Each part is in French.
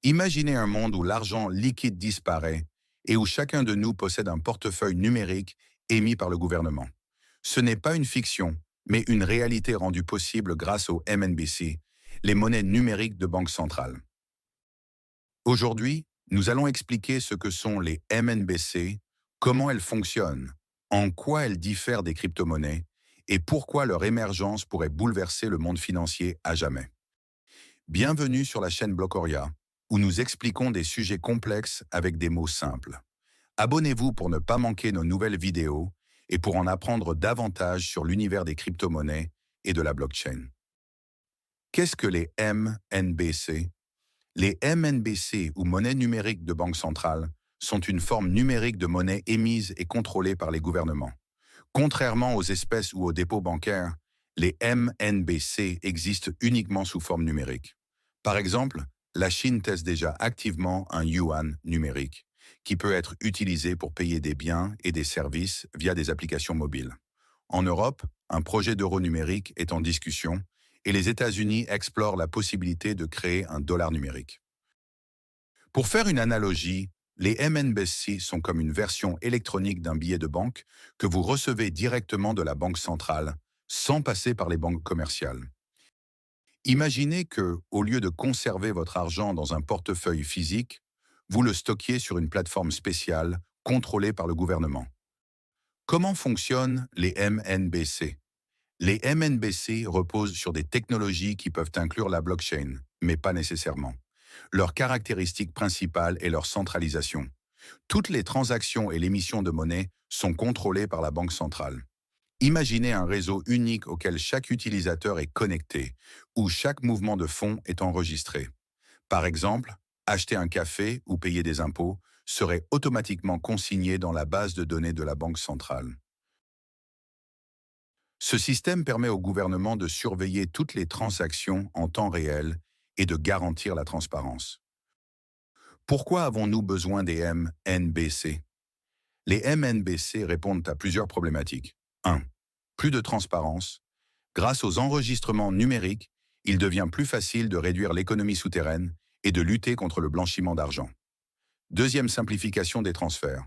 Imaginez un monde où l'argent liquide disparaît et où chacun de nous possède un portefeuille numérique émis par le gouvernement. Ce n'est pas une fiction, mais une réalité rendue possible grâce au MNBC, les monnaies numériques de banque centrale. Aujourd'hui, nous allons expliquer ce que sont les MNBC, comment elles fonctionnent, en quoi elles diffèrent des crypto-monnaies et pourquoi leur émergence pourrait bouleverser le monde financier à jamais. Bienvenue sur la chaîne Blocoria, où nous expliquons des sujets complexes avec des mots simples. Abonnez-vous pour ne pas manquer nos nouvelles vidéos et pour en apprendre davantage sur l'univers des crypto-monnaies et de la blockchain. Qu'est-ce que les MNBC? Les MNBC, ou monnaies numériques de banque centrale, sont une forme numérique de monnaie émise et contrôlée par les gouvernements. Contrairement aux espèces ou aux dépôts bancaires, les MNBC existent uniquement sous forme numérique. Par exemple, la Chine teste déjà activement un yuan numérique, qui peut être utilisé pour payer des biens et des services via des applications mobiles. En Europe, un projet d'euro numérique est en discussion et les États-Unis explorent la possibilité de créer un dollar numérique. Pour faire une analogie, les MNBC sont comme une version électronique d'un billet de banque que vous recevez directement de la banque centrale, sans passer par les banques commerciales. Imaginez que, au lieu de conserver votre argent dans un portefeuille physique, vous le stockiez sur une plateforme spéciale contrôlée par le gouvernement. Comment fonctionnent les MNBC? Les MNBC reposent sur des technologies qui peuvent inclure la blockchain, mais pas nécessairement. Leur caractéristique principale est leur centralisation. Toutes les transactions et l'émission de monnaie sont contrôlées par la banque centrale. Imaginez un réseau unique auquel chaque utilisateur est connecté, où chaque mouvement de fonds est enregistré. Par exemple, acheter un café ou payer des impôts serait automatiquement consigné dans la base de données de la banque centrale. Ce système permet au gouvernement de surveiller toutes les transactions en temps réel et de garantir la transparence. Pourquoi avons-nous besoin des MNBC? Les MNBC répondent à plusieurs problématiques. 1. Plus de transparence. Grâce aux enregistrements numériques, il devient plus facile de réduire l'économie souterraine et de lutter contre le blanchiment d'argent. Deuxième simplification des transferts.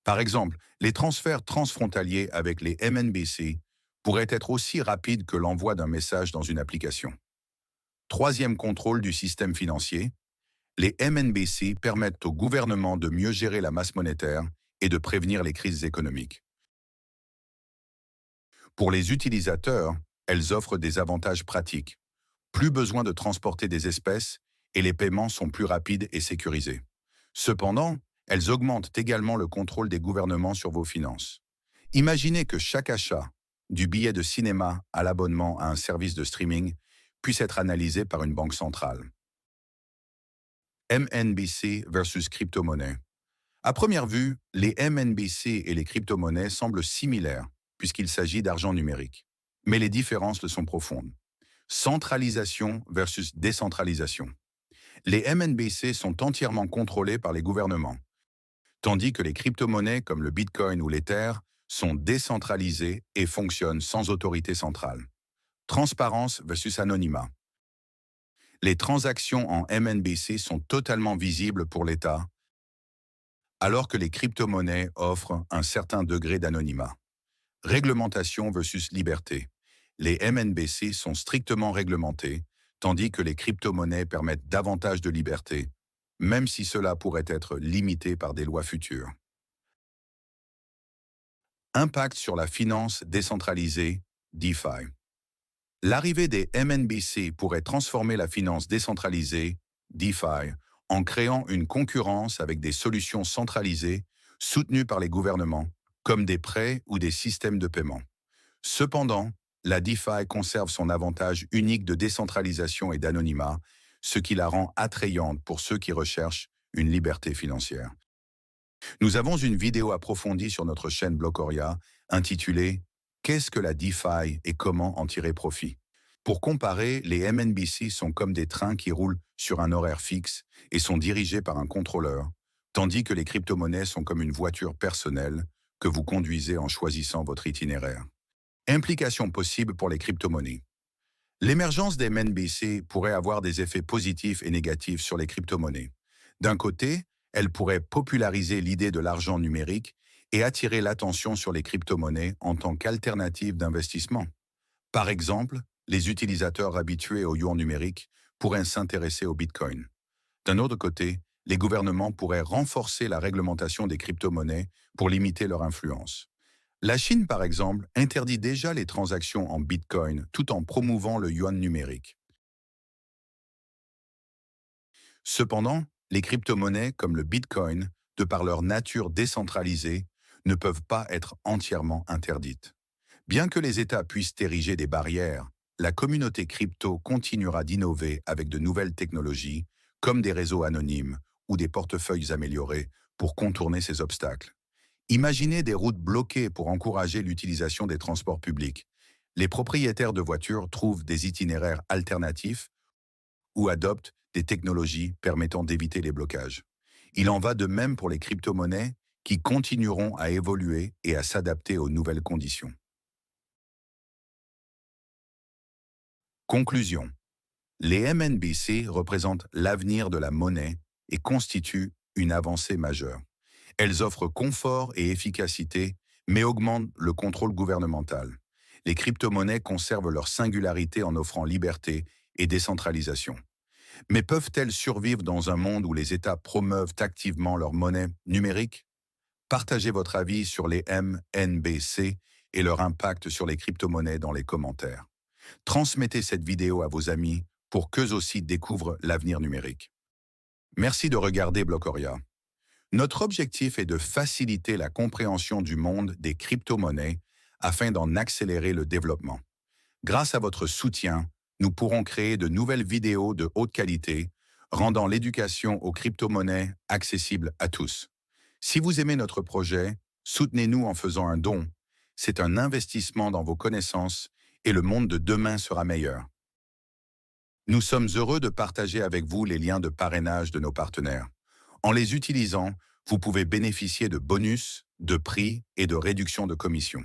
Par exemple, les transferts transfrontaliers avec les MNBC pourraient être aussi rapides que l'envoi d'un message dans une application. Troisième contrôle du système financier. Les MNBC permettent au gouvernement de mieux gérer la masse monétaire et de prévenir les crises économiques. Pour les utilisateurs, elles offrent des avantages pratiques. Plus besoin de transporter des espèces et les paiements sont plus rapides et sécurisés. Cependant, elles augmentent également le contrôle des gouvernements sur vos finances. Imaginez que chaque achat, du billet de cinéma à l'abonnement à un service de streaming, puisse être analysé par une banque centrale. MNBC versus crypto-monnaie. À première vue, les MNBC et les crypto-monnaies semblent similaires, puisqu'il s'agit d'argent numérique. Mais les différences le sont profondes. Centralisation versus décentralisation. Les MNBC sont entièrement contrôlés par les gouvernements, tandis que les crypto-monnaies comme le Bitcoin ou l'Ether sont décentralisées et fonctionnent sans autorité centrale. Transparence versus anonymat. Les transactions en MNBC sont totalement visibles pour l'État, alors que les crypto-monnaies offrent un certain degré d'anonymat. Réglementation versus liberté. Les MNBC sont strictement réglementés, tandis que les crypto-monnaies permettent davantage de liberté, même si cela pourrait être limité par des lois futures. Impact sur la finance décentralisée, DeFi. L'arrivée des MNBC pourrait transformer la finance décentralisée, DeFi, en créant une concurrence avec des solutions centralisées, soutenues par les gouvernements, comme des prêts ou des systèmes de paiement. Cependant, la DeFi conserve son avantage unique de décentralisation et d'anonymat, ce qui la rend attrayante pour ceux qui recherchent une liberté financière. Nous avons une vidéo approfondie sur notre chaîne Blocoria intitulée « Qu'est-ce que la DeFi et comment en tirer profit ?» Pour comparer, les MNBC sont comme des trains qui roulent sur un horaire fixe et sont dirigés par un contrôleur, tandis que les crypto-monnaies sont comme une voiture personnelle que vous conduisez en choisissant votre itinéraire. Implications possibles pour les crypto-monnaies. L'émergence des MNBC pourrait avoir des effets positifs et négatifs sur les crypto-monnaies. D'un côté, elle pourrait populariser l'idée de l'argent numérique et attirer l'attention sur les crypto-monnaies en tant qu'alternative d'investissement. Par exemple, les utilisateurs habitués au yuan numérique pourraient s'intéresser au Bitcoin. D'un autre côté, les gouvernements pourraient renforcer la réglementation des crypto-monnaies pour limiter leur influence. La Chine, par exemple, interdit déjà les transactions en Bitcoin tout en promouvant le yuan numérique. Cependant, les crypto-monnaies comme le Bitcoin, de par leur nature décentralisée, ne peuvent pas être entièrement interdites. Bien que les États puissent ériger des barrières, la communauté crypto continuera d'innover avec de nouvelles technologies, comme des réseaux anonymes ou des portefeuilles améliorés pour contourner ces obstacles. Imaginez des routes bloquées pour encourager l'utilisation des transports publics. Les propriétaires de voitures trouvent des itinéraires alternatifs ou adoptent des technologies permettant d'éviter les blocages. Il en va de même pour les crypto-monnaies qui continueront à évoluer et à s'adapter aux nouvelles conditions. Conclusion. Les MNBC représentent l'avenir de la monnaie et constituent une avancée majeure. Elles offrent confort et efficacité, mais augmentent le contrôle gouvernemental. Les crypto-monnaies conservent leur singularité en offrant liberté et décentralisation. Mais peuvent-elles survivre dans un monde où les États promeuvent activement leur monnaie numérique? Partagez votre avis sur les MNBC et leur impact sur les crypto-monnaies dans les commentaires. Transmettez cette vidéo à vos amis pour qu'eux aussi découvrent l'avenir numérique. Merci de regarder Blocoria. Notre objectif est de faciliter la compréhension du monde des crypto-monnaies afin d'en accélérer le développement. Grâce à votre soutien, nous pourrons créer de nouvelles vidéos de haute qualité, rendant l'éducation aux crypto-monnaies accessible à tous. Si vous aimez notre projet, soutenez-nous en faisant un don. C'est un investissement dans vos connaissances et le monde de demain sera meilleur. Nous sommes heureux de partager avec vous les liens de parrainage de nos partenaires. En les utilisant, vous pouvez bénéficier de bonus, de prix et de réductions de commissions.